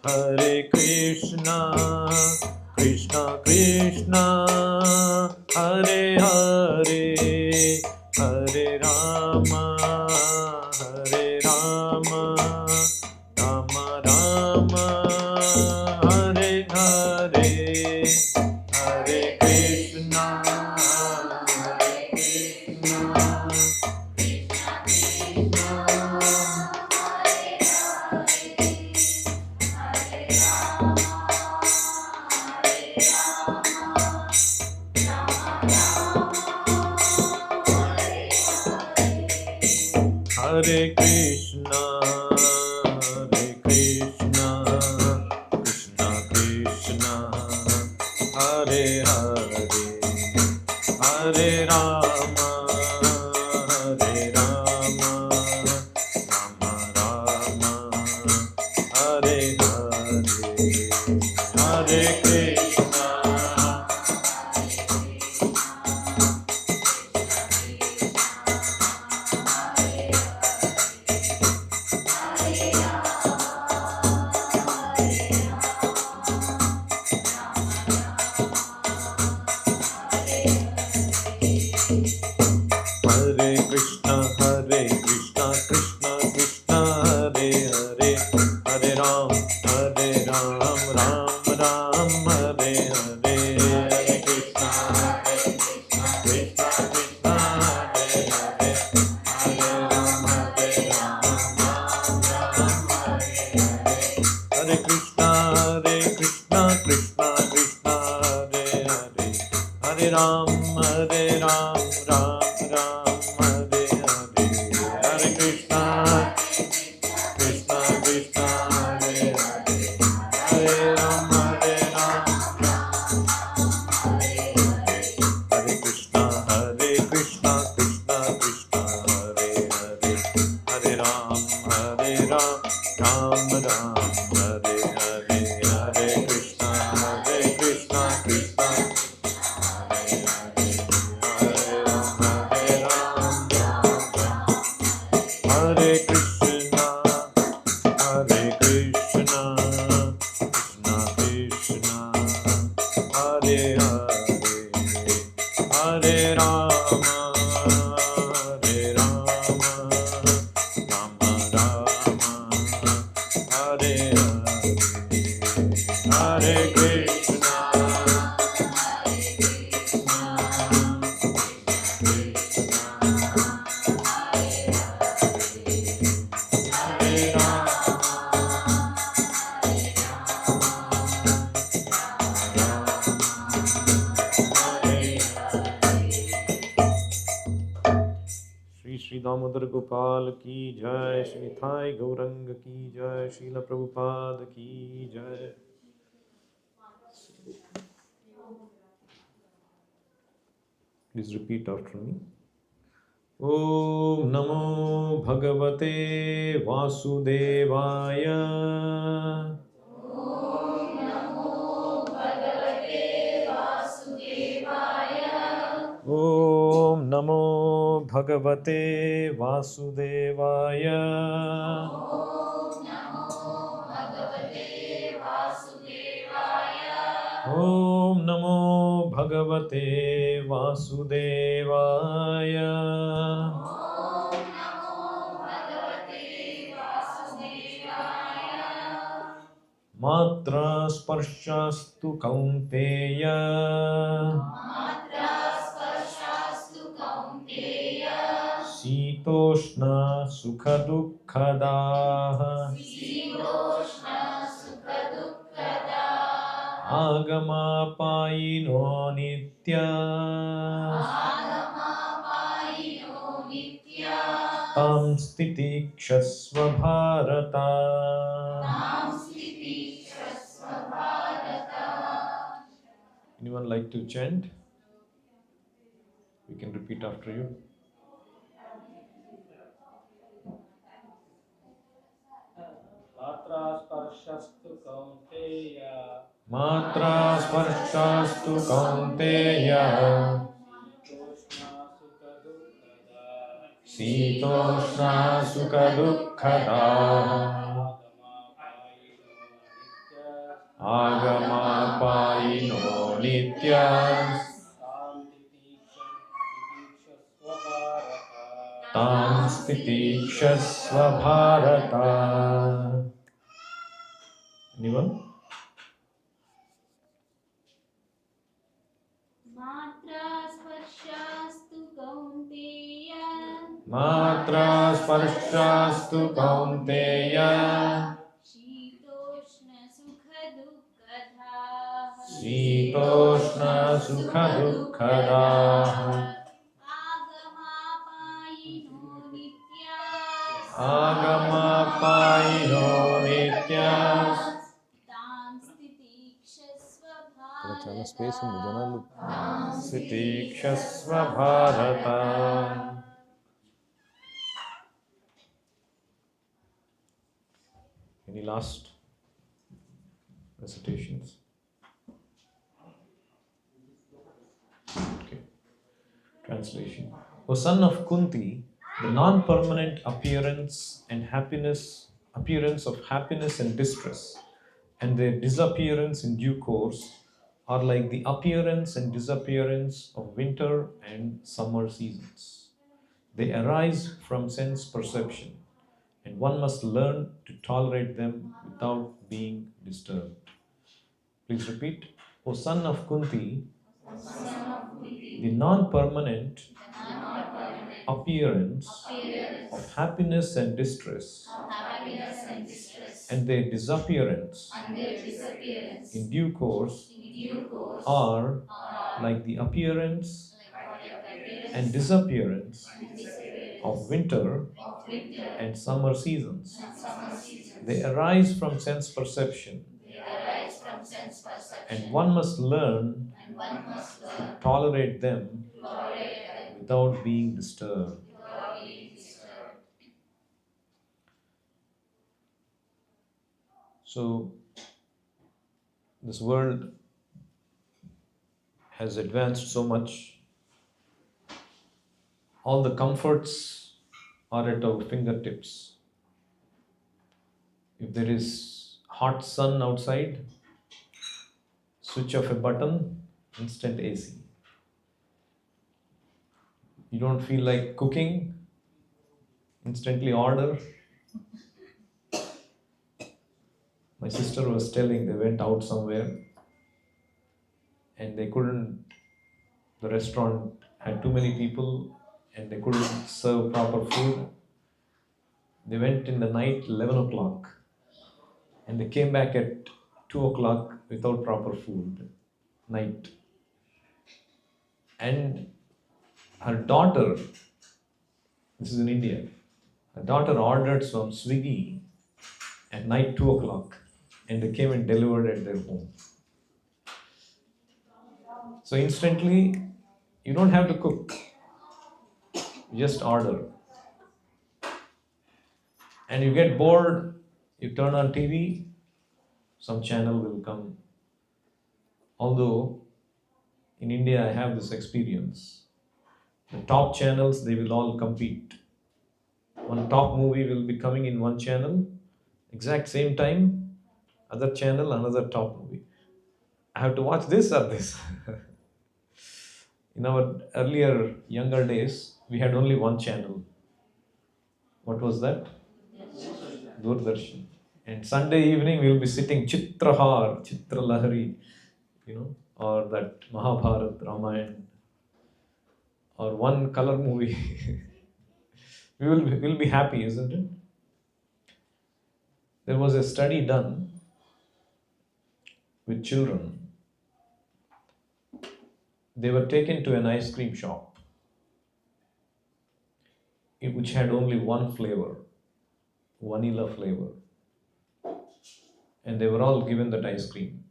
Hare Krishna, Krishna Krishna, Hare Hare, Hare Rama, Hare Rama, Rama Rama, Hare Hare, Hare Krishna, Hare Krishna, Krishna Krishna, Hare Krishna, Hare Krishna, Krishna Krishna, Hare Hare, Hare Rama, Hare Rama, Rama Rama, Hare Hare, Hare Krishna. Hare Krishna, Krishna Krishna, Hare Hare, Hare Ram, Ram Ram, Hare Hare, Hare Krishna, Krishna Krishna, Hare Hare, Hare Ram, Ram Ram, Hare Hare, Hare Krishna, Krishna Krishna, Hare Hare, Hare Ram, Ram Ram, Hare Hare, Hare Krishna, Krishna Krishna, Hare Hare, Hare Ram, Hare Krishna, Krishna Krishna, Hare Hare, Hare Ram, Ram Ram, Hare Hare, Hare Krishna, Krishna Krishna, Hare Krishna, Krishna Krishna, Hare Hare, Hare Rama, Rama Rama, Hare Hare, Hare Krishna, Shri Damodar Gopal ki jai, Shri Thai Gaurang ki jai, Srila Prabhupada ki jai. Please repeat after me. Om Namo Bhagavate Vasudevaya. Om Namo Bhagavate Vasudevaya. Om Namo Bhagavate Vasudevaya. Om Namo Bhagavate Vasudevaya. Om Namo Bhagavate Vasudevaya. Om Namo Bhagavate Vasudevaya. Matra Sparshastu Kaunteya. Matra Sparshastu Kaunteya. Sitoshna Sukha Dukkadaha. Sitoshna Sukha Dukkada. Agama Payino Nitya. Agama Payino Nitya. Tam Stiti Kshasva Bharata. Tam Stiti Kshasva Bharata. Anyone like to chant? We can repeat after you. Matra Sparshastu Kaunteya. Matra Sparshastu Kaunteya. Sitoshna Sukha Dukkada. Agamapayino Nityas Tam Stitikshasva Bharata. Anyone? Matra sparshastu kaunteya. Matra Sparshastu Kaunteya Shitoshna sukha dukkadha. Shitoshna Sukha Dukkadaha Agamapayino nityas. Agamapayino Nityas. Tam stitikshasva ఇక్కడ చాలా bharata. Space ఉంది జనాలు Sitikshasva Bharata. Any last recitations? Okay. Translation. O son of Kunti, the non-permanent appearance of happiness and distress, and their disappearance in due course are like the appearance and disappearance of winter and summer seasons. They arise from sense perception, and one must learn to tolerate them without being disturbed. Please repeat. O son of Kunti, the non-permanent appearance of happiness and distress, and their disappearance in due course are like the appearance and disappearance of winter and summer seasons. They arise from sense perception, and one must learn to tolerate them without being disturbed. So, this world has advanced so much. All the comforts are at our fingertips. If there is hot sun outside, switch off a button, instant AC. You don't feel like cooking, instantly order. My sister was telling they went out somewhere and they couldn't, the restaurant had too many people and they couldn't serve proper food. They went in the night 11 o'clock and they came back at 2 o'clock without proper food, night. And her daughter, this is in India, her daughter ordered from Swiggy at night 2 o'clock and they came and delivered at their home. So instantly, you don't have to cook, you just order. And you get bored, you turn on TV, some channel will come. Although in India I have this experience. The top channels, they will all compete. One top movie will be coming in one channel, exact same time, other channel, another top movie. I have to watch this or this. In our earlier, younger days, we had only one channel. What was that? Doordarshan. And Sunday evening we'll be sitting Chitrahar, Chitra Lahari, or that Mahabharat, Ramayana, or one color movie. we'll be happy, isn't it? There was a study done with children. They were taken to an ice cream shop which had only one flavor, vanilla flavor. And they were all given that ice cream.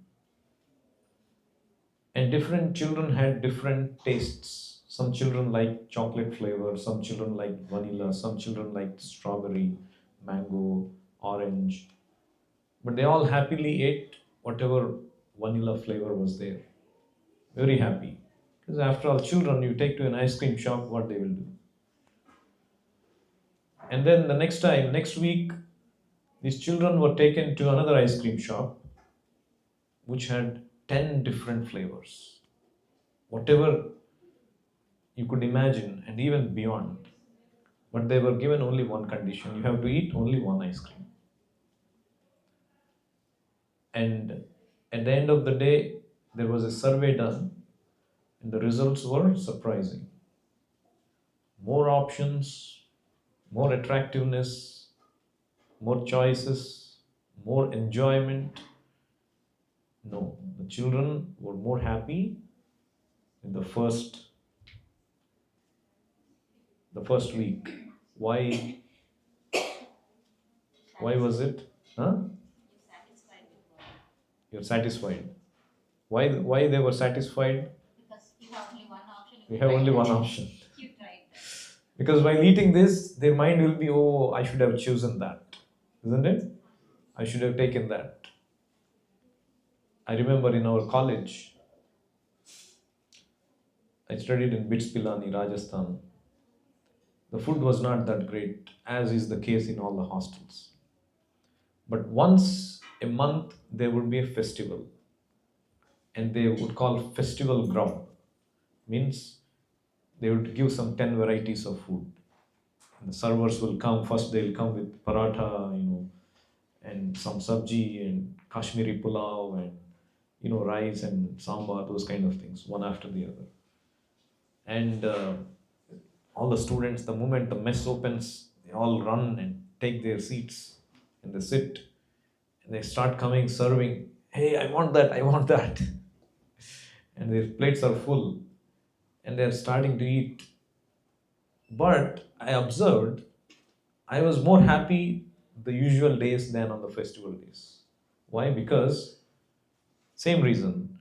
And different children had different tastes. Some children liked chocolate flavor, some children liked vanilla, some children liked strawberry, mango, orange. But they all happily ate whatever vanilla flavor was there. Very happy. Because after all, children, you take to an ice cream shop, what they will do. And then the next week, these children were taken to another ice cream shop. which had 10 different flavors. Whatever you could imagine and even beyond. But they were given only one condition: you have to eat only one ice cream. And at the end of the day, there was a survey done, and the results were surprising. More options, more attractiveness, more choices, more enjoyment. No, the children were more happy in the first week. Why? Why was it? Huh? You're satisfied. Why they were satisfied? Because you have only one option. We have only one option. You tried that. Because while eating this, their mind will be, oh, I should have chosen that. Isn't it? I should have taken that. I remember in our college, I studied in Bits Pilani, Rajasthan. The food was not that great, as is the case in all the hostels. But once a month, there would be a festival, and they would call festival grub. Means they would give some 10 varieties of food. And the servers will come, first they'll come with paratha, and some sabji and Kashmiri pulao and rice and sambar, those kind of things, one after the other. And all the students, the moment the mess opens, they all run and take their seats and they sit and they start coming serving. Hey, I want that, I want that. And their plates are full and they're starting to eat. But I observed I was more happy the usual days than on the festival days. Why? Because same reason.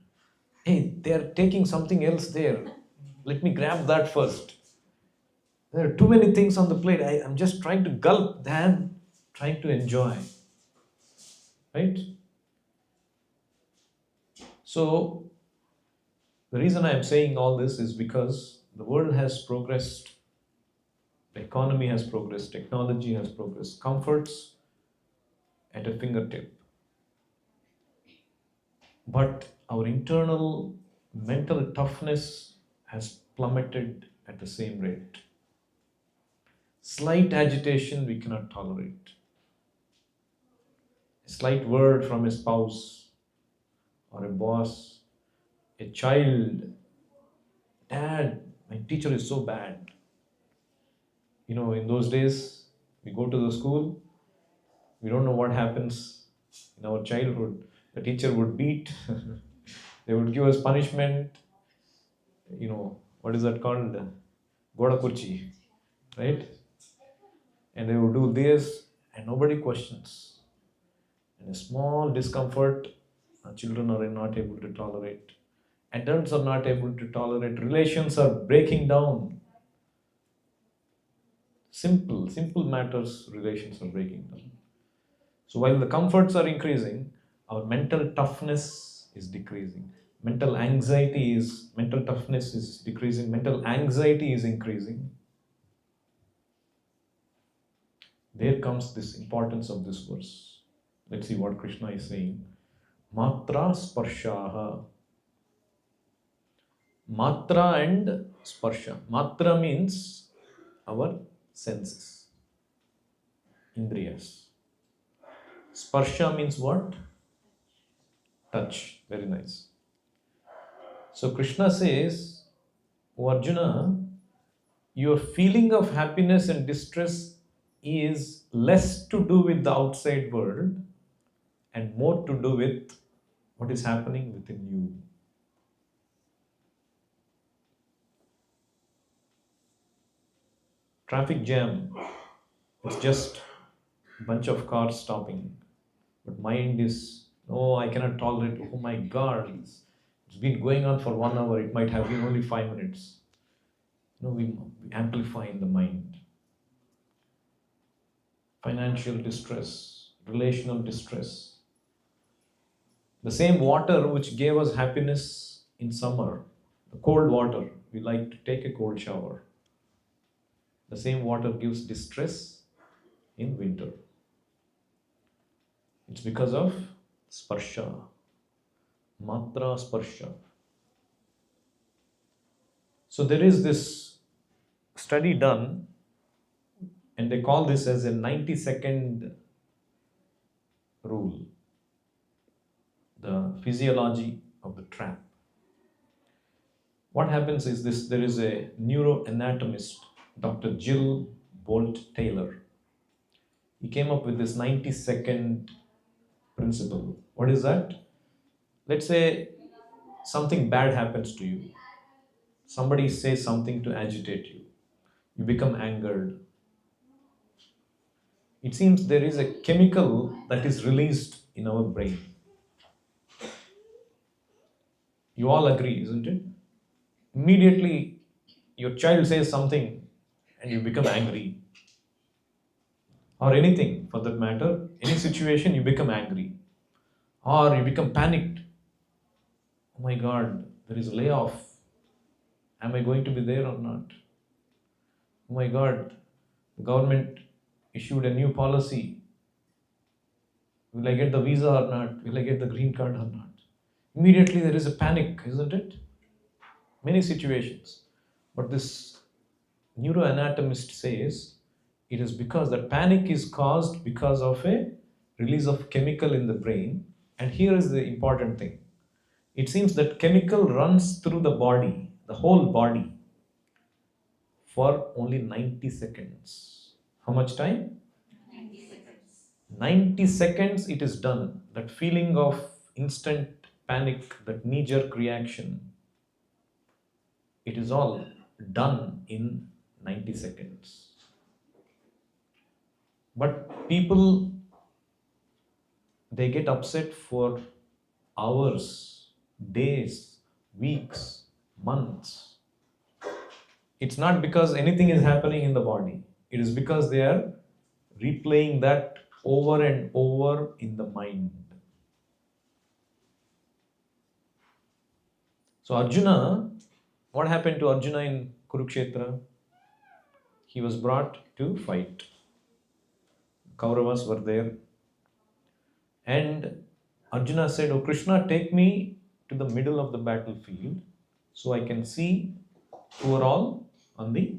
Hey, they're taking something else there. Let me grab that first. There are too many things on the plate. I'm just trying to gulp than trying to enjoy. Right? So, the reason I am saying all this is because the world has progressed, the economy has progressed, technology has progressed, comforts at a fingertip. But our internal mental toughness has plummeted at the same rate. Slight agitation we cannot tolerate. A slight word from a spouse or a boss, a child, Dad, my teacher is so bad. In those days, we go to the school, we don't know what happens in our childhood. The teacher would beat, they would give us punishment, what is that called? Goda Kurchi, right? And they would do this and nobody questions. And a small discomfort, children are not able to tolerate. Adults are not able to tolerate. Relations are breaking down. Simple matters, relations are breaking down. So while the comforts are increasing, our mental toughness is decreasing. Mental toughness is decreasing. Mental anxiety is increasing. There comes this importance of this verse. Let's see what Krishna is saying. Matra sparshaha. Matra and sparsha. Matra means our senses, indriyas. Sparsha means what? Touch. Very nice. So Krishna says, O Arjuna, your feeling of happiness and distress is less to do with the outside world and more to do with what is happening within you. Traffic jam, it's just a bunch of cars stopping. But mind is, oh, I cannot tolerate, oh my God, it's been going on for 1 hour, it might have been only 5 minutes. We amplify in the mind. Financial distress, relational distress. The same water which gave us happiness in summer, the cold water, we like to take a cold shower. The same water gives distress in winter. It's because of sparsha. Matra sparsha. So there is this study done, and they call this as a 90-second rule, the physiology of the trap. What happens is this: there is a neuroanatomist, Dr. Jill Bolt Taylor. He came up with this 90-second principle. What is that? Let's say something bad happens to you. Somebody says something to agitate you. You become angered. It seems there is a chemical that is released in our brain. You all agree, isn't it? Immediately, your child says something and you become angry. Or anything for that matter, any situation, you become angry. Or you become panicked. Oh my God, there is a layoff. Am I going to be there or not? Oh my God, the government issued a new policy. Will I get the visa or not? Will I get the green card or not? Immediately there is a panic, isn't it? Many situations. But this neuroanatomist says it is because that panic is caused because of a release of chemical in the brain. And here is the important thing. It seems that chemical runs through the body, the whole body, for only 90 seconds. How much time? 90 seconds it is done. That feeling of instant panic, that knee jerk reaction, it is all done in 90 seconds. But people, they get upset for hours, days, weeks, months. It's not because anything is happening in the body, it is because they are replaying that over and over in the mind. So Arjuna, what happened to Arjuna in Kurukshetra? He was brought to fight. Kauravas were there. And Arjuna said, "Oh Krishna, take me to the middle of the battlefield so I can see who are all on the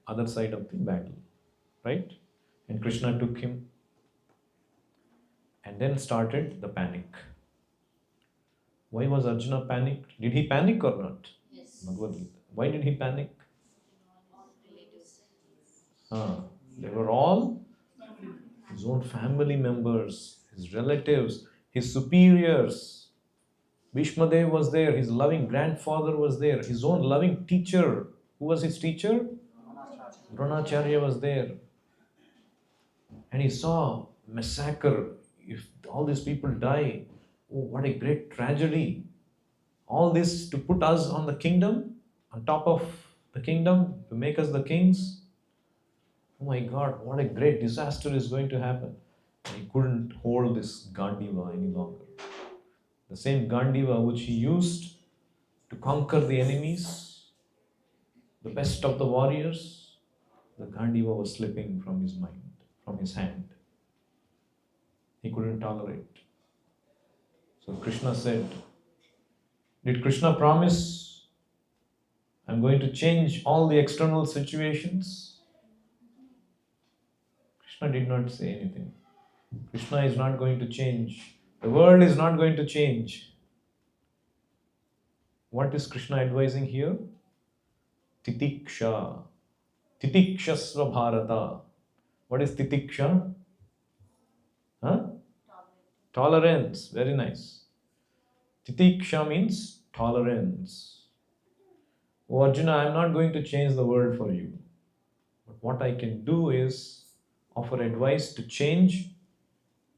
other side of the battle." Right? And Krishna took him. And then started the panic. Why was Arjuna panicked? Did he panic or not? Yes. Bhagavad Gita. Why did he panic? Relatives. They were all his own family members, his relatives, his superiors. Bhishmadev was there, his loving grandfather was there, his own loving teacher. Who was his teacher? Dronacharya was there. And he saw massacre. If all these people die, oh, what a great tragedy. All this to put us on the kingdom, on top of the kingdom, to make us the kings. Oh my God, what a great disaster is going to happen. And he couldn't hold this Gandiva any longer. The same Gandiva which he used to conquer the enemies, the best of the warriors, the Gandiva was slipping from his mind, from his hand. He couldn't tolerate. So Krishna said, did Krishna promise, I'm going to change all the external situations? Krishna did not say anything. Krishna is not going to change. The world is not going to change. What is Krishna advising here? Titiksha. Titikshasva Bharata. What is titiksha? Huh? Tolerance. Very nice. Titiksha means tolerance. Oh Arjuna, I am not going to change the world for you. But what I can do is offer advice to change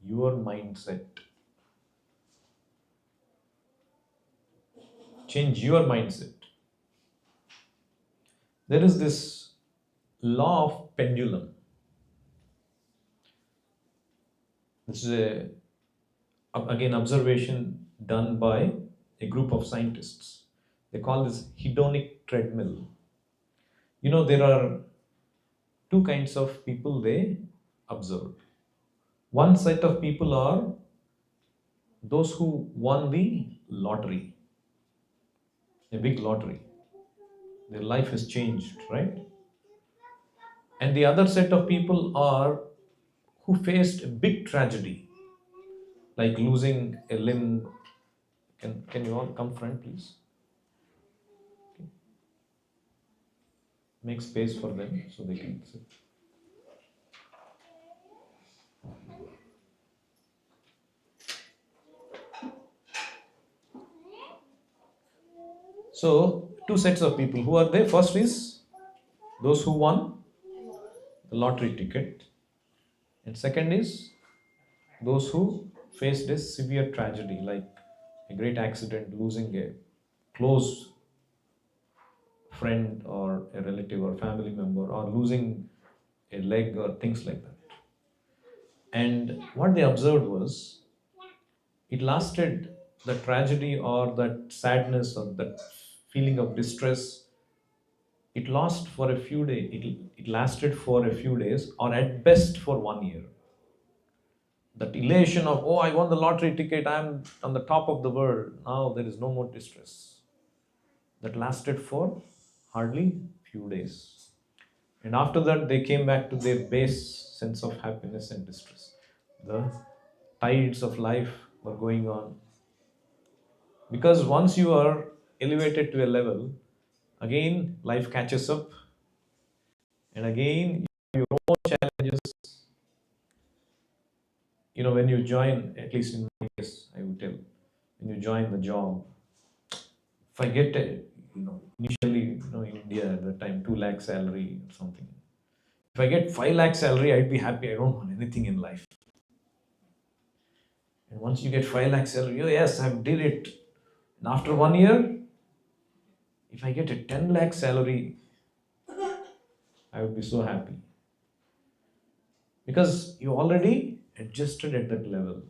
your mindset. Change your mindset. There is this law of pendulum. This is again observation done by a group of scientists. They call this hedonic treadmill. You know, there are two kinds of people they observe. One set of people are those who won the lottery, a big lottery. Their life has changed, right? And the other set of people are who faced a big tragedy, like losing a limb. Can you all come front, please? Make space for them so they can sit. So, two sets of people. Who are they? First is those who won the lottery ticket, and second is those who faced a severe tragedy, like a great accident, losing a close friend or a relative or family member, or losing a leg or things like that. And what they observed was it lasted, the tragedy or that sadness or that feeling of distress, it lasted for a few days. It lasted for a few days, or at best for 1 year. That elation of, oh, I won the lottery ticket, I'm on the top of the world, now there is no more distress. That lasted for hardly few days. And after that, they came back to their base sense of happiness and distress. The tides of life were going on. Because once you are elevated to a level, again life catches up, and again your own challenges. When you join, at least in my case, I would tell, when you join the job, if I get a, initially, in India at the time, 2 lakh salary or something. If I get 5 lakh salary, I'd be happy. I don't want anything in life. And once you get 5 lakh salary, oh yes, I've did it. And after 1 year, if I get a 10 lakh salary, I would be so happy. Because you already adjusted at that level.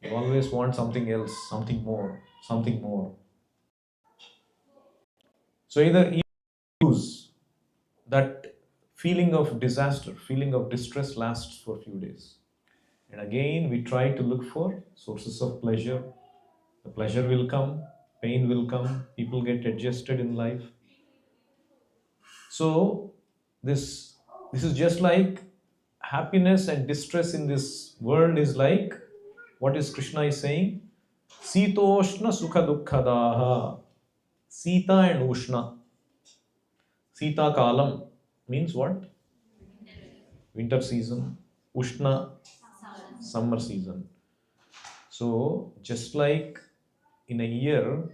You always want something else, something more, something more. So either you lose that feeling of disaster, feeling of distress lasts for a few days. And again, we try to look for sources of pleasure. The pleasure will come, pain will come, people get adjusted in life. So this is just like happiness and distress in this world is like what is Krishna is saying? Sitoshna sukha dukkhadaha. Sita and Ushna. Sita kalam means what? Winter season. Ushna, summer season. So just like in a year,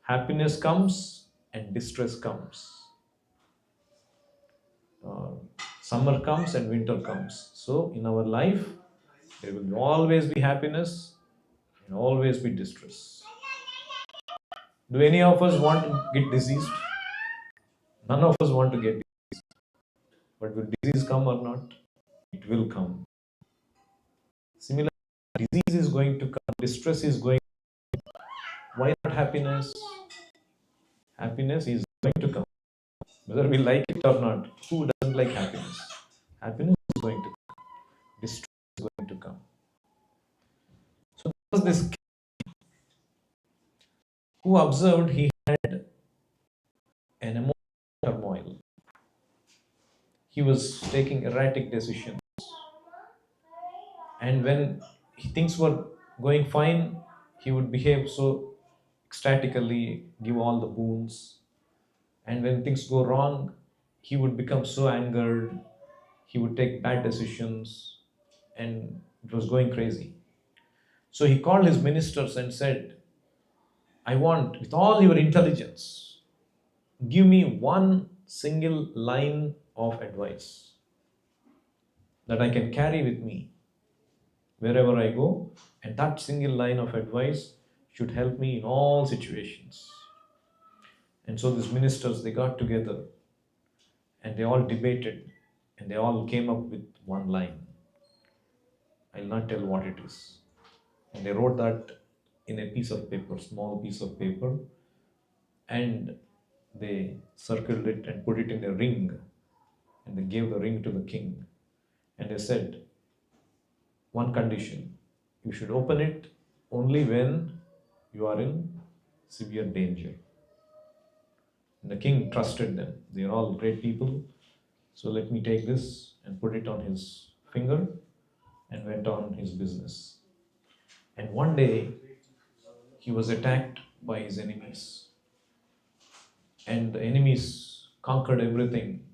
happiness comes and distress comes. Summer comes and winter comes. So in our life, there will always be happiness and always be distress. Do any of us want to get diseased? None of us want to get diseased. But will disease come or not? It will come. Similarly, disease is going to come, distress is going to come. Why not happiness? Happiness is going to come. Whether we like it or not, who doesn't like happiness? Happiness is going to come. Distress is going to come. So there was this king who observed he had an emotional turmoil. He was taking erratic decisions. And when things were going fine, he would behave so ecstatically, give all the boons. And when things go wrong, he would become so angered, he would take bad decisions, and it was going crazy. So he called his ministers and said, I want, with all your intelligence, give me one single line of advice that I can carry with me wherever I go, and that single line of advice should help me in all situations. And so these ministers, they got together and they all debated and they all came up with one line. I'll not tell what it is. And they wrote that in a piece of paper, small piece of paper, and they circled it and put it in a ring, and they gave the ring to the king. And they said, one condition, you should open it only when you are in severe danger. And the king trusted them. They are all great people. So let me take this and put it on his finger, and went on his business. And one day he was attacked by his enemies. And the enemies conquered everything.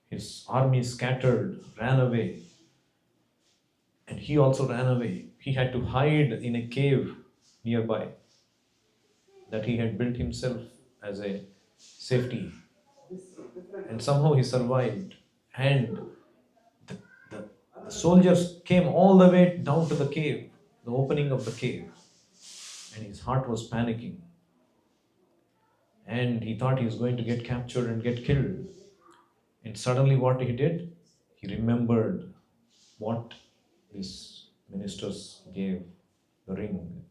His army scattered, ran away. And he also ran away. He had to hide in a cave nearby that he had built himself as a safety. And somehow he survived. And the, the, the soldiers came all the way down to the cave, the opening of the cave. And his heart was panicking. And he thought he was going to get captured and get killed. And suddenly, what he did, he remembered what these ministers gave, the ring.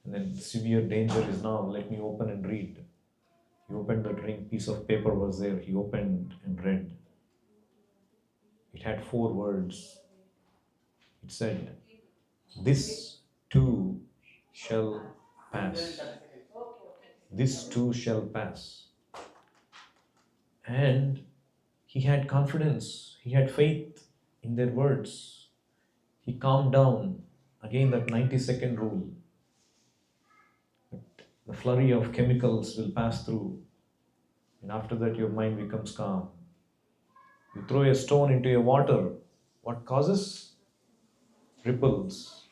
And then, severe danger is now, let me open and read. He opened the ring, piece of paper was there. He opened and read. It had 4 words. It said, "This too shall pass. This too shall pass." And he had confidence, he had faith in their words. He calmed down. Again, that 90-second rule. The flurry of chemicals will pass through, and after that, your mind becomes calm. You throw a stone into a water, what causes? Ripples.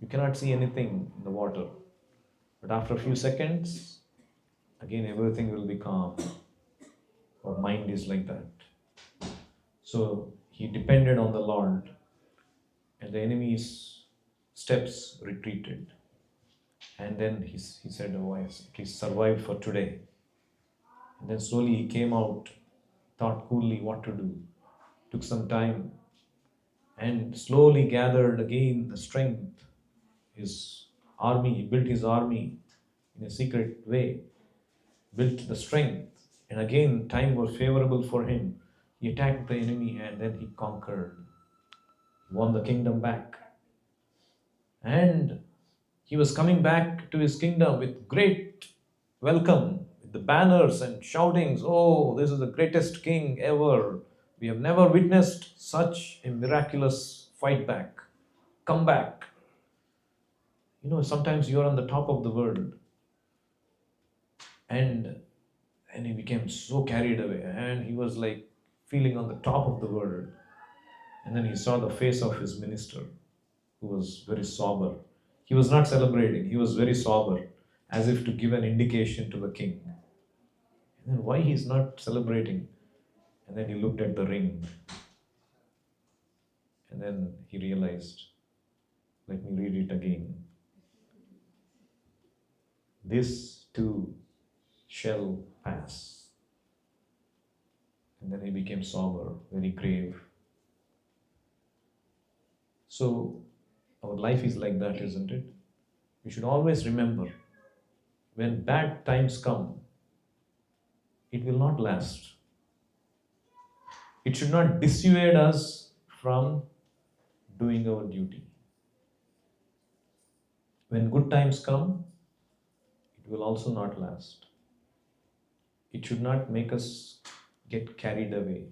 You cannot see anything in the water. But after a few seconds, again everything will be calm. Our mind is like that. So he depended on the Lord, and the enemy's steps retreated. And then he said, "Oh, I at least survived for today." And then slowly he came out, thought coolly what to do, took some time, and slowly gathered again the strength. His army, he built his army in a secret way, built the strength, and again time was favorable for him. He attacked the enemy and then he conquered, won the kingdom back. And he was coming back to his kingdom with great welcome, with the banners and shoutings. "Oh, this is the greatest king ever. We have never witnessed such a miraculous fight back, come back." Sometimes you're on the top of the world, and he became so carried away, and he was like feeling on the top of the world. And then he saw the face of his minister, who was very sober. He was not celebrating, he was very sober, as if to give an indication to the king. And then why he's not celebrating? And then he looked at the ring. And then he realized, let me read it again. "This too shall pass." And then he became sober, very grave. So our life is like that, isn't it? We should always remember, when bad times come, it will not last. It should not dissuade us from doing our duty. When good times come, it will also not last. It should not make us get carried away,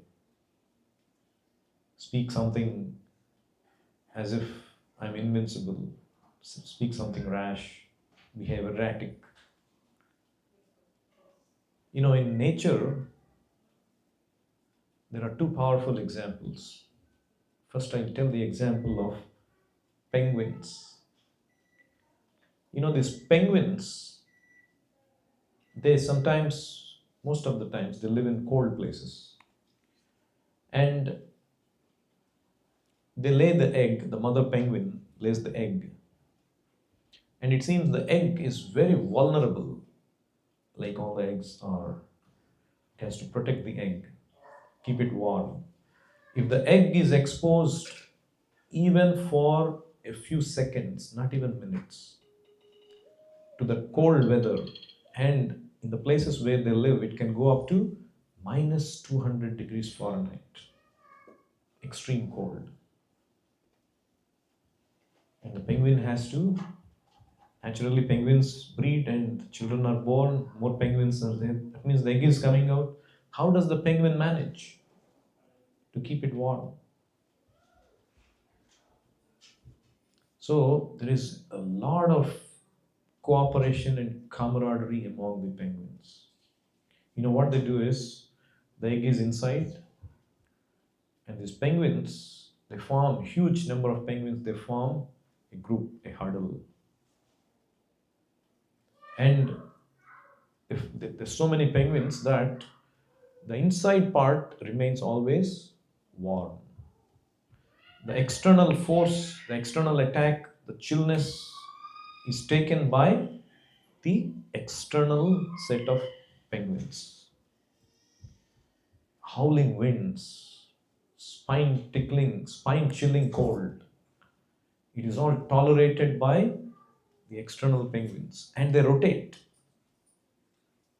speak something as if I'm invincible, speak something rash, behave erratic. In nature, there are 2 powerful examples. First, I'll tell the example of penguins. These penguins, they sometimes, most of the times, they live in cold places. And they lay the egg, the mother penguin lays the egg. And it seems the egg is very vulnerable, like all the eggs are. It has to protect the egg, keep it warm. If the egg is exposed even for a few seconds, not even minutes, to the cold weather, and in the places where they live, it can go up to minus 200 degrees Fahrenheit, extreme cold. And the penguin has to Naturally, penguins breed and children are born, more penguins are there. That means the egg is coming out. How does the penguin manage to keep it warm? So there is a lot of cooperation and camaraderie among the penguins. You know what they do is the egg is inside, and these penguins they form huge number of penguins. They form a group, a huddle, and if there's so many penguins that the inside part remains always warm. The external force, the external attack, the chillness is taken by the external set of penguins. Howling winds, spine tickling, spine chilling cold. It is all tolerated by the external penguins and they rotate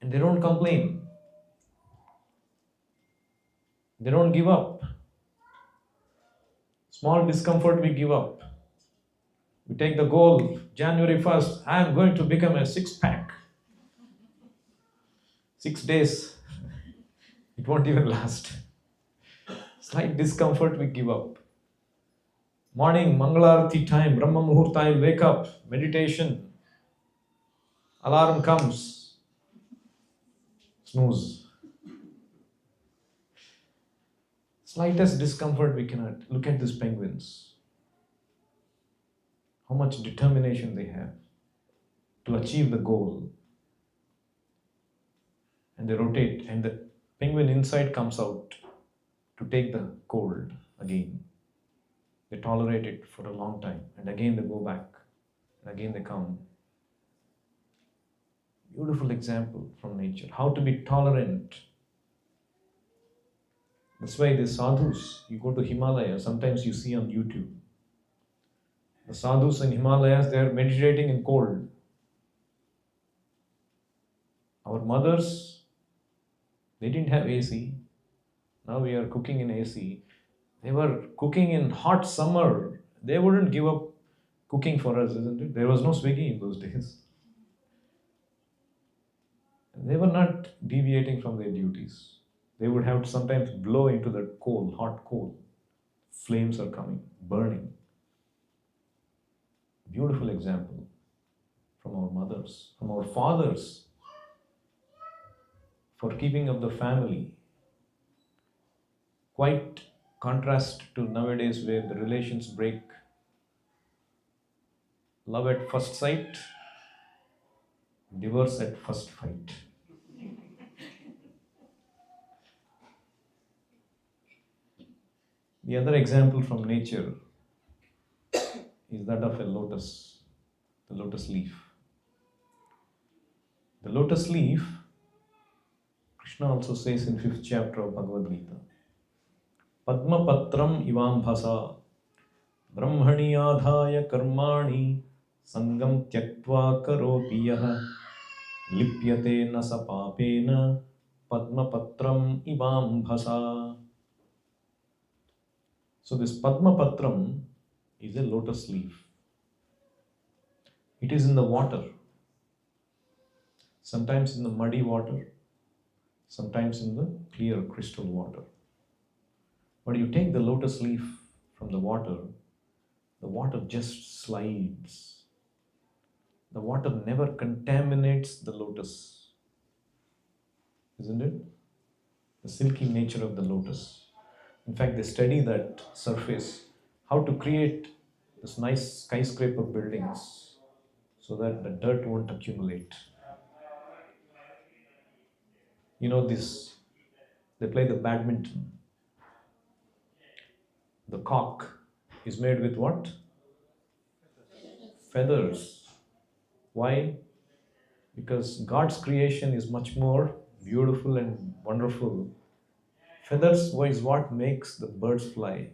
and they don't complain. They don't give up. Small discomfort we give up. We take the goal January 1st, I am going to become a six pack. 6 days, it won't even last. Slight discomfort we give up. Morning, Mangalarti time, Brahma Muhurta, I'll wake up, meditation, alarm comes, snooze. Slightest discomfort we cannot. Look at these penguins. How much determination they have to achieve the goal. And they rotate, and the penguin inside comes out to take the cold again. They tolerate it for a long time, and again they go back, and again they come. Beautiful example from nature. How to be tolerant. That's why the sadhus, you go to Himalaya, sometimes you see on YouTube. The sadhus in Himalayas, they are meditating in cold. Our mothers, they didn't have AC. Now we are cooking in AC. They were cooking in hot summer. They wouldn't give up cooking for us, isn't it? There was no Swiggy in those days. They were not deviating from their duties. They would have to sometimes blow into the coal, hot coal. Flames are coming, burning. Beautiful example from our mothers, from our fathers, for keeping up the family. Quite contrast to nowadays where the relations break. Love at first sight, divorce at first fight. The other example from nature is that of a lotus, the lotus leaf. The lotus leaf, Krishna also says in 5th chapter of Bhagavad Gita, Padma patram ivam bhasa brahmani adhaya karmani sangam tyaktva karoti yaha lipyate na sa papena padma patram ivam bhasa. So this Padma patram is a lotus leaf. It is in the water. Sometimes in the muddy water, sometimes in the clear crystal water. But you take the lotus leaf from the water just slides. The water never contaminates the lotus. Isn't it? The silky nature of the lotus. In fact, they study that surface, how to create this nice skyscraper buildings so that the dirt won't accumulate. You know this, they play the badminton. The cock is made with what? Feathers. Why? Because God's creation is much more beautiful and wonderful. Feathers is what makes the birds fly.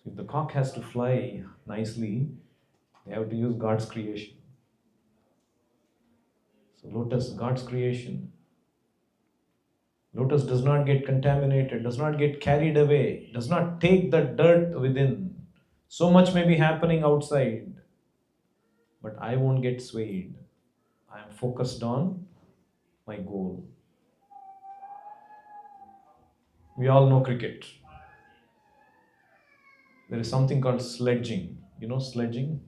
So if the cock has to fly nicely, they have to use God's creation. So lotus, God's creation. Lotus does not get contaminated, does not get carried away, does not take the dirt within. So much may be happening outside, but I won't get swayed. I am focused on my goal. We all know cricket. There is something called sledging. You know sledging?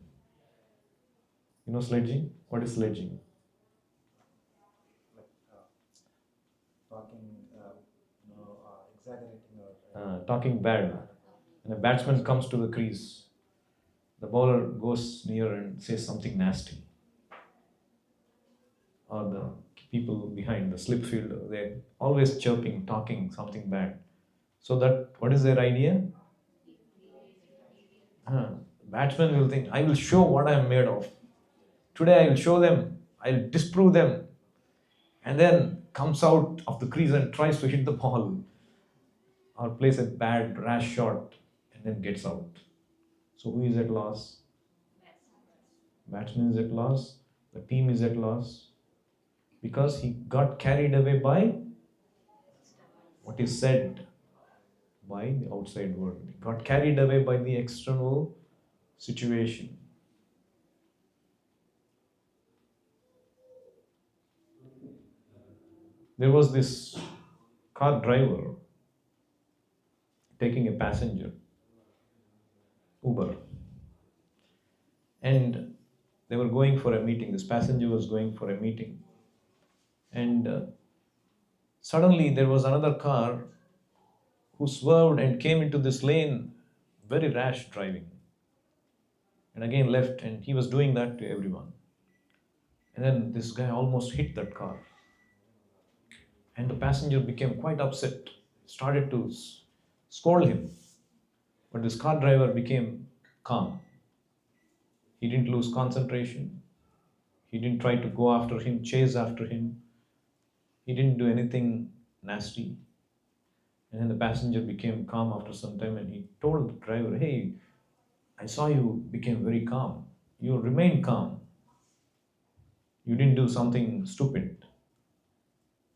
You know sledging? What is sledging? like talking, exaggerating or Talking bad. When a batsman comes to the crease, the bowler goes near and says something nasty. Or the people behind, the slip fielder, they're always chirping, talking something bad. So that, what is their idea? Batsman will think, I will show what I am made of. Today I will show them, I will disprove them. And then comes out of the crease and tries to hit the ball or plays a bad, rash shot and then gets out. So who is at loss? Batsman is at loss, the team is at loss because he got carried away by what is said by the outside world. He got carried away by the external situation. There was this car driver taking a passenger, Uber, and they were going for a meeting. This passenger was going for a meeting, and suddenly there was another car who swerved and came into this lane, very rash driving, and again left, and he was doing that to everyone. And then this guy almost hit that car, and the passenger became quite upset, started to scold him. But this car driver became calm. He didn't lose concentration. He didn't try to go after him, chase after him. He didn't do anything nasty. And then the passenger became calm after some time and he told the driver, hey, I saw you became very calm. You remained calm. You didn't do something stupid.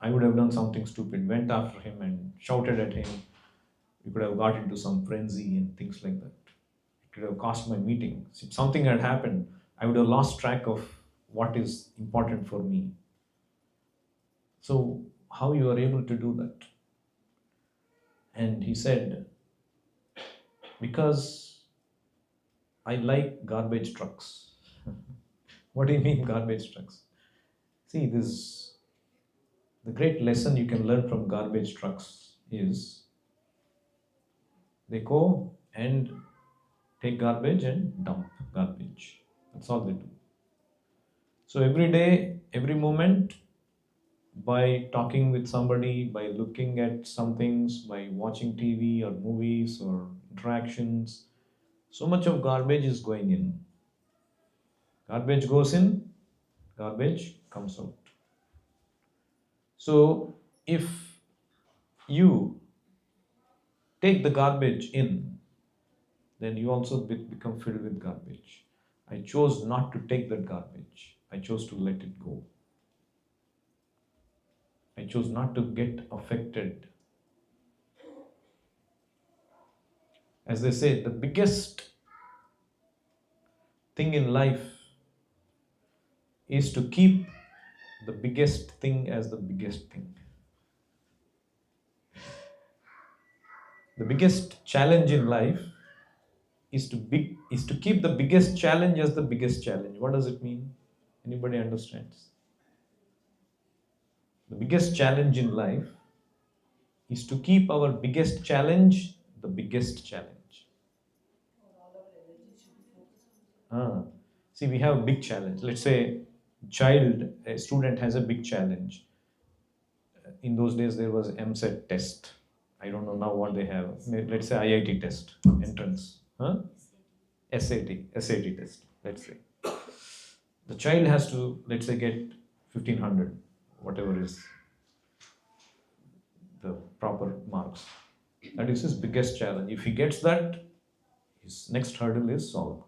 I would have done something stupid, went after him and shouted at him. We could have got into some frenzy and things like that. It could have cost my meeting. If something had happened, I would have lost track of what is important for me. So, how you are able to do that? And he said, because I like garbage trucks. What do you mean, garbage trucks? See, this the great lesson you can learn from garbage trucks is they go and take garbage and dump garbage. That's all they do. So every day, every moment, by talking with somebody, by looking at some things, by watching TV or movies or interactions, so much of garbage is going in. Garbage goes in, garbage comes out. So if you take the garbage in, then you also become filled with garbage. I chose not to take that garbage. I chose to let it go. I chose not to get affected. As they say, the biggest thing in life is to keep the biggest thing as the biggest thing. The biggest challenge in life is to keep the biggest challenge as the biggest challenge. What does it mean? Anybody understands? The biggest challenge in life is to keep our biggest challenge the biggest challenge. See, we have a big challenge. Let's say a student has a big challenge. In those days, there was MSET test. I don't know now what they have. Let's say IIT test, entrance. SAT test, let's say. The child has to, let's say, get 1500, whatever is the proper marks. That is his biggest challenge. If he gets that, his next hurdle is solved.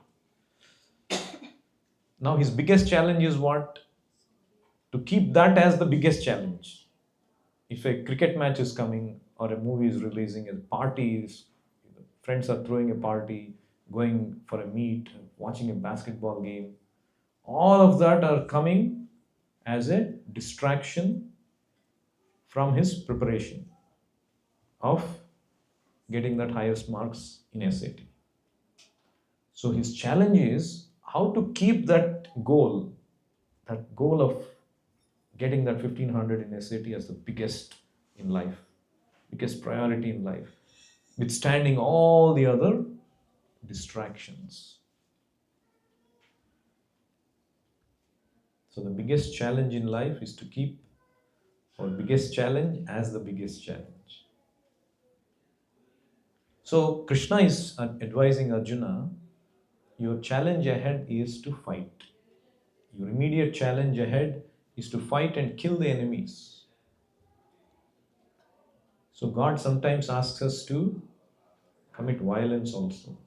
Now his biggest challenge is what? To keep that as the biggest challenge. If a cricket match is coming or a movie is releasing, a party is, friends are throwing a party, going for a meet, watching a basketball game, All of that are coming as a distraction from his preparation of getting that highest marks in SAT. So his challenge is how to keep that goal of getting that 1500 in SAT as the biggest in life, biggest priority in life, withstanding all the other distractions. So the biggest challenge in life is to keep our biggest challenge as the biggest challenge. So Krishna is advising Arjuna, your challenge ahead is to fight. Your immediate challenge ahead is to fight and kill the enemies. So God sometimes asks us to commit violence also.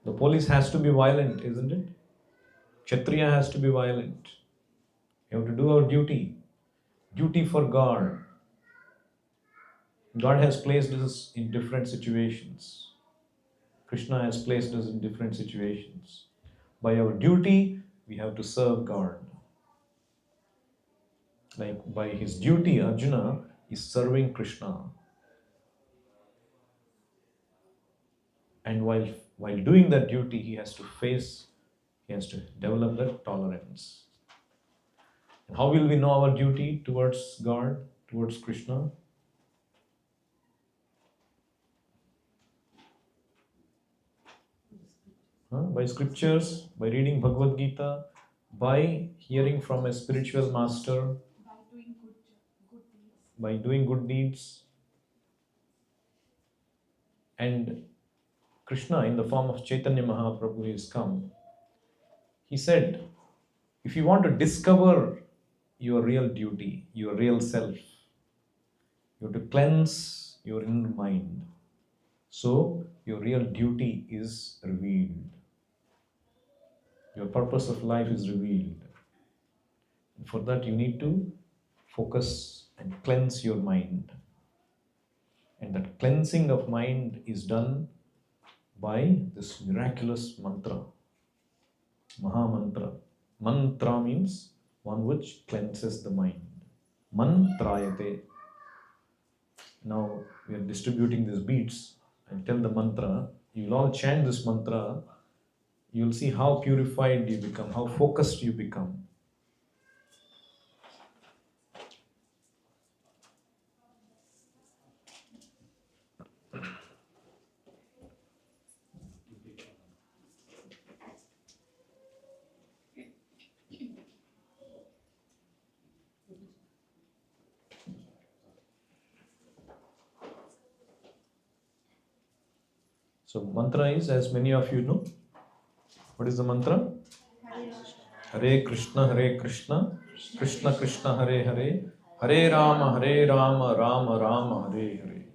The police has to be violent, isn't it? Kshatriya has to be violent. We have to do our duty. Duty for God. God has placed us in different situations. Krishna has placed us in different situations. By our duty, we have to serve God. Like by his duty, Arjuna is serving Krishna. And while doing that duty, he has to develop that tolerance. And how will we know our duty towards God, towards Krishna? By scriptures, by reading Bhagavad Gita, by hearing from a spiritual master, by doing good deeds. And Krishna, in the form of Chaitanya Mahaprabhu, is come. He said, if you want to discover your real duty, your real self, you have to cleanse your inner mind. So your real duty is revealed. Your purpose of life is revealed. And for that, you need to focus and cleanse your mind. And that cleansing of mind is done by this miraculous mantra, Maha Mantra. Mantra means one which cleanses the mind. Mantrayate. Now we are distributing these beads and tell the mantra. You will all chant this mantra. You will see how purified you become, how focused you become. So mantra is, as many of you know, what is the mantra? Hare Krishna, Krishna Krishna, Hare Hare, Hare Rama, Rama Rama, Hare Hare.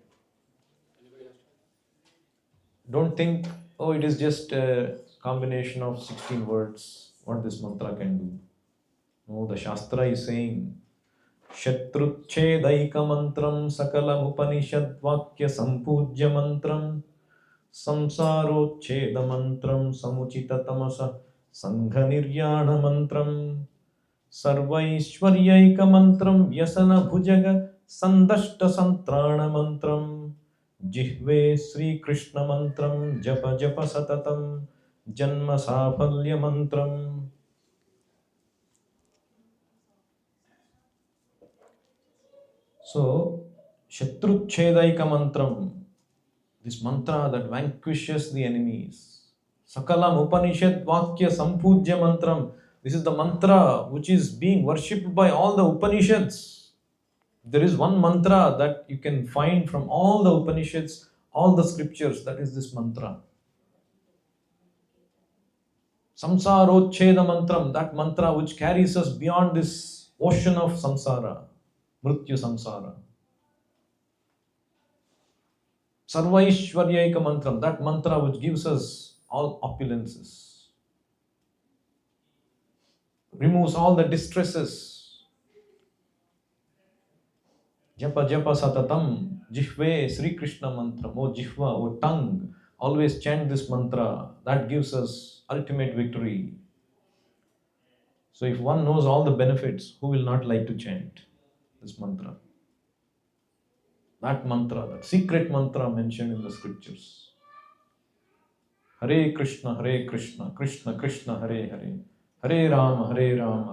Don't think, oh, it is just a combination of 16 words, what this mantra can do. No, the Shastra is saying, Shatruchchedaika mantram sakalam upanishad vakya sampujya mantram samsarochcheda mantram samuchita tamasa sangha niryana mantram sarvaishwaryaika mantram vyasana bhujaga sandashta santrana mantram jihve Sri Krishna mantram japa japa satatam janma safalya mantram. So, Shatruchchedaika mantram, this mantra that vanquishes the enemies. Sakalam Upanishad Vakya Sampujya mantram. This is the mantra which is being worshipped by all the Upanishads. There is one mantra that you can find from all the Upanishads, all the scriptures, that is this mantra. Samsarochcheda mantram, that mantra which carries us beyond this ocean of samsara, mrityu samsara. Sarvaishwaryaika mantram, that mantra which gives us all opulences, removes all the distresses. Japa japa satatam, jihve Sri Krishna mantram, O jihva, O tongue, always chant this mantra, that gives us ultimate victory. So if one knows all the benefits, who will not like to chant this mantra? That mantra, that secret mantra mentioned in the scriptures. Hare Krishna, Krishna Krishna, Hare Hare. Hare Rama,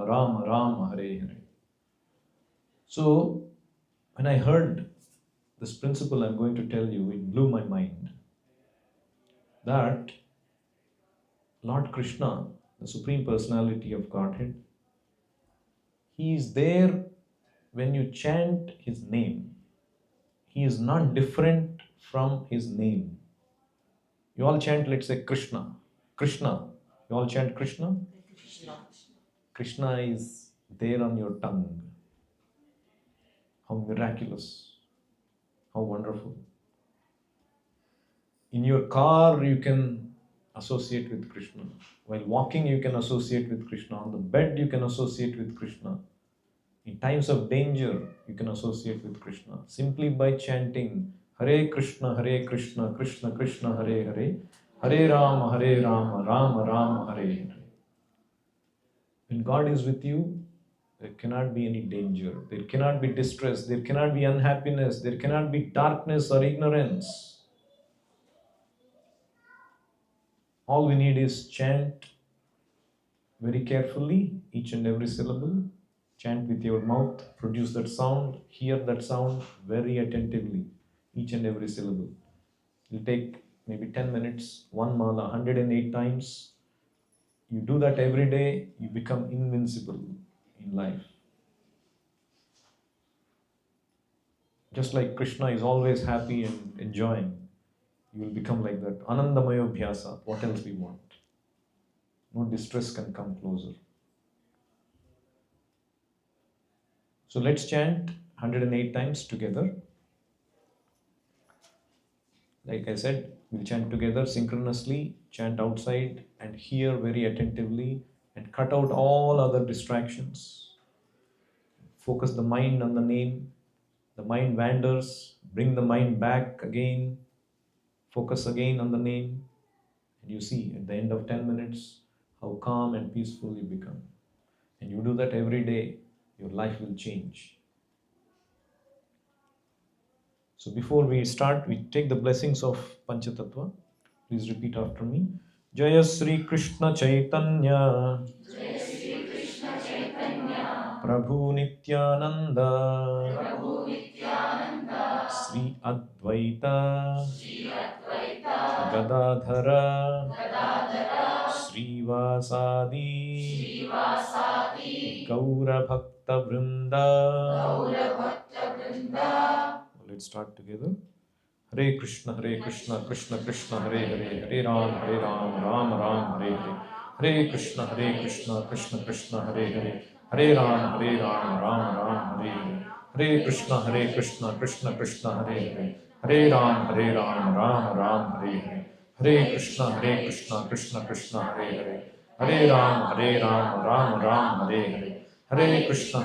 Rama Rama, Hare Hare. So when I heard this principle I'm going to tell you, it blew my mind. That Lord Krishna, the Supreme Personality of Godhead, He is there when you chant His name. He is not different from His name. You all chant, let's say, Krishna. Krishna. You all chant Krishna? Krishna is there on your tongue. How miraculous. How wonderful. In your car, you can associate with Krishna. While walking, you can associate with Krishna. On the bed, you can associate with Krishna. In times of danger, you can associate with Krishna. Simply by chanting Hare Krishna, Krishna Krishna, Hare Hare. Hare Rama, Rama Rama, Hare Hare. When God is with you, there cannot be any danger. There cannot be distress. There cannot be unhappiness. There cannot be darkness or ignorance. All we need is chant very carefully, each and every syllable. Chant with your mouth, produce that sound, hear that sound very attentively, each and every syllable. It will take maybe 10 minutes, one mala, 108 times. You do that every day, you become invincible in life. Just like Krishna is always happy and enjoying, you will become like that. Anandamayo Bhyasa, what else we want? No distress can come closer. So let's chant 108 times together. Like I said, we'll chant together synchronously, chant outside and hear very attentively and cut out all other distractions. Focus the mind on the name. The mind wanders, bring the mind back again. Focus again on the name. And you see at the end of 10 minutes how calm and peaceful you become. And you do that every day, your life will change. So before we start, we take the blessings of Panchatattva. Please repeat after me. Jaya Sri Krishna Chaitanya, Prabhu Nityananda, Sri Advaita, Gadadhara, Srivasadi, Gaura Bhakta Vrinda. Let's start together. Hare Krishna, Krishna Krishna, Hare Hare, Hare Ram, Ram Ram, Hare Hare. Hare Krishna, Krishna Krishna, Hare Hare, Hare Ram, Ram Ram, Hare Hare. Hare Krishna, Krishna Krishna, Hare Hare, Hare Ram, Ram Ram, Hare Hare. Hare Krishna, Krishna Krishna, Hare Hare, Hare Ram, Ram Ram, Hare Hare. Hare Krishna,